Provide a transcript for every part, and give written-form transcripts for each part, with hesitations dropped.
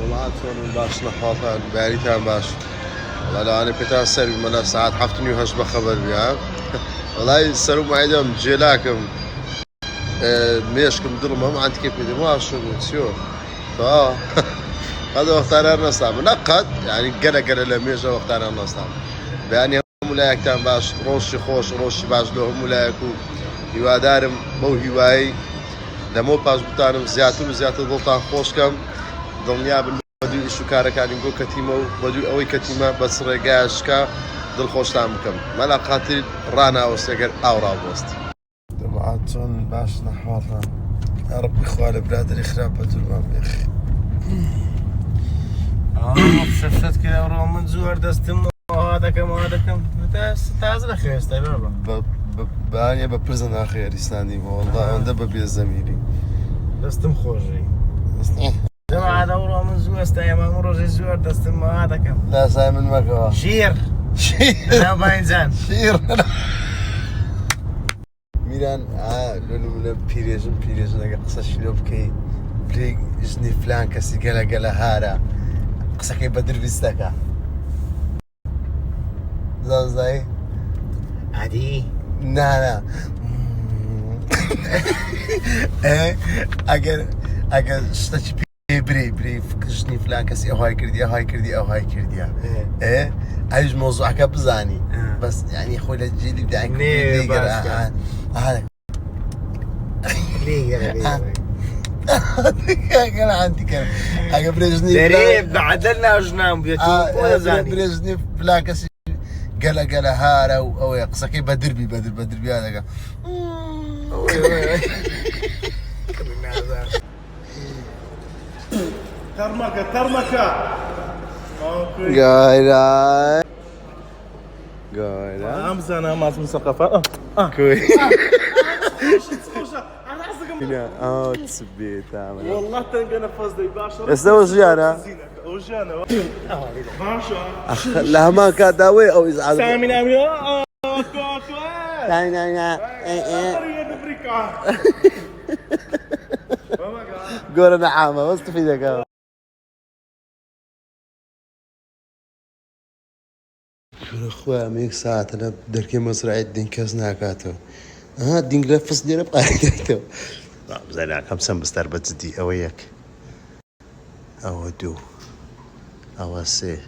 والله شلون باش نحوطها باريتان باش والله لو انا بيتان سربي من ساعات حفتني وهش بخبر بيها والله سروا معي دوم جيلاكم ميشكم ظلمهم عند كيف بدي ما شو سيو فا هذا اختار النص نقد يعني قلا لميجا واختار النص بيعني هم لا يكتم باش روشي خوش روشي باش لهم ولا يكو يوادارم بو هواي لمو باش بتانم زياتر ضلطان خوش كم دنيا بدو إيشو كاره كان يقول كتيمة بدو أوي كتيمة بس رجاش كا دل خوش تامكم ملا قاتل رانا وسجر أو رابوست طبعا شون باش نحوطها يا ربي خوالي بلاد الإخراب بدو ما بيخ شفت كده ورا من زور دستم هذا كم تازل خيست بابا بانيا ببرزن آخر إسلامي والله عند ببي الزميلي دستم خوجي جماعة دورة من زور استايا ما مرة زور دستم هذا كم لا سايمن مكوا شير لا باينزان شير ميران لونو من بيريجن أجا قصة شلوب كي بلي جني فلان كسي قلا هارا قصة كي بدر بيستكا زي عادي لا اگر شتاش بري فكرجني فلان كسي هاي كرديا عايز موضوعك بزاني بس يعني خويا جيلي بدي هذا قال عندي كان اگر بريجني دريب بعدلنا وجنام بيتو زاني بريجني فلان كسي قلا هارا او يقصى كي بدر هذا ترمكة قايلا امس انا ما اسمي ثقافة كوي تسبيت والله تلقى نفس دي باشا بس ده وجانا باشا لا ما كان داوي او ازعاج سامي نامي لا قول انا عامة بس تفيدك شو اخويا ميك ساعة انا بدركي مزرعة دين كازنا كاتو دين لفص دي ربقى كاتو زين كم سن بستر بتزدي اوياك او دو او سي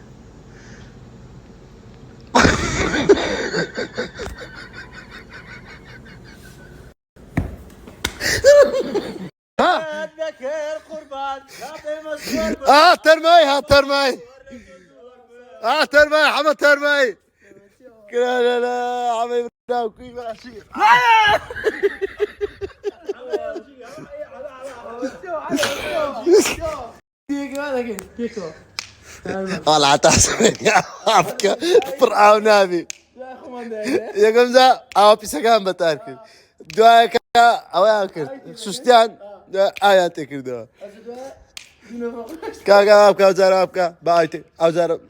ترمي حمد ترمي لا عمي براو كيف عشير والله تعصبني يا عفكة فرعون نبي يا جمزة أو بيسكان بتارك دواك أو ياكل سوستيان آية تكر دوا كا أبكا بايتي أو زارب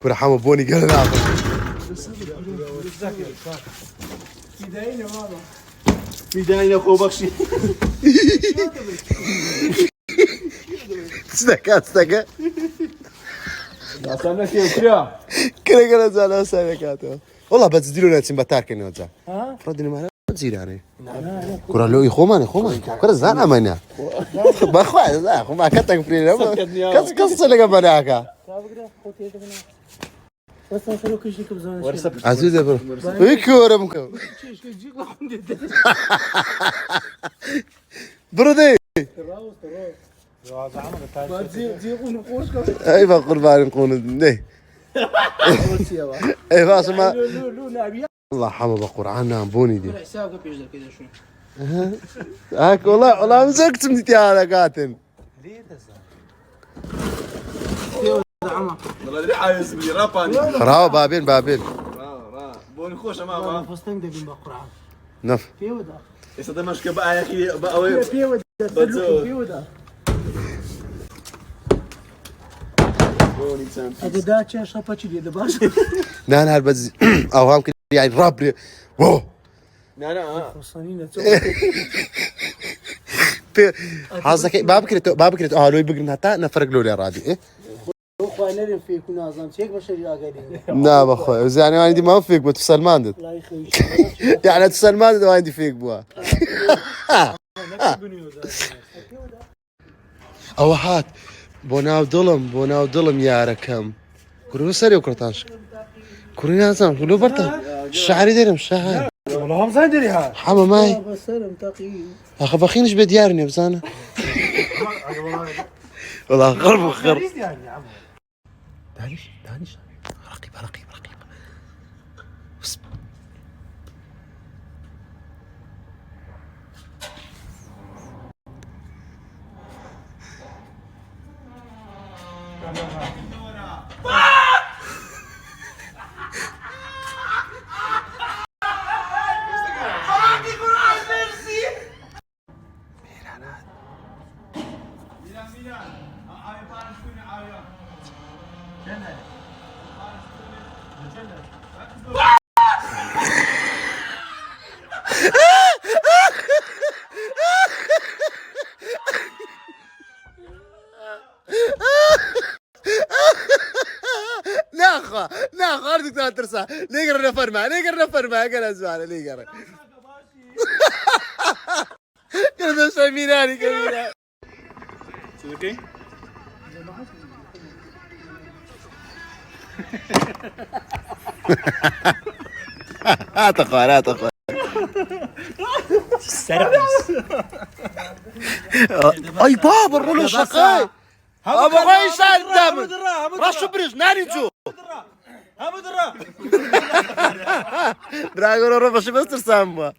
فرحان بوني قال نعم بداية أخو بخشي استكا أصلا كيف كده زعلان سايكاتو والله بتزيدوا ناتين بتارك نوزا فرضني ما تزيد يعني كرة لو يخوماني كرة زعلان مانيا بخواه لا خو كتك فرينا كس لك بناكا عزيز يا برو ويكورة مكو برودي اي قربان نكون نه اي فاسما الله حما بقرآن بوني دي هاك والله مسكت متي على قاتل والله اللي عايز بي راباني راو بابين بوني خوش ما فستان ده بقرعة نف بيودا يصدق مش بقى يا اخي بقى وين بيودا بيودا بوني سام هذا ده شيء شابتشي ده باش لا هالبز او هم كده يعني رابري واو لا فستانين في حظك بابكرت لو يبقى حتى نفرق له رادي إيه اخوي نرم فيك ونازم هيك بشري قاعدين نعم اخوي بس يعني عندي ما فيك بتفصل ماندت لا يا اخي يعني تفصل ماندت وعندي فيك بوا او هات بوناو ظلم يا ركم كورو سري وكرتاش كورو لازم كله برتا الشعر يدرم الشعر والله هم صدري ها حما ماي بس انا متقي اخ بخينش بديارني بزانا والله خرب يعني يا عم دانش رقيب لا اخو ارجوك ترسى ليقر نفر معه قال زباله ليقر كذا شيء ميناني كبيره صدقي هات اخوان اي بابا الرولو الشقاي ابو غاي شادم رشو بريش ناري جو هم درا دراغون رو باشه بستر سامبا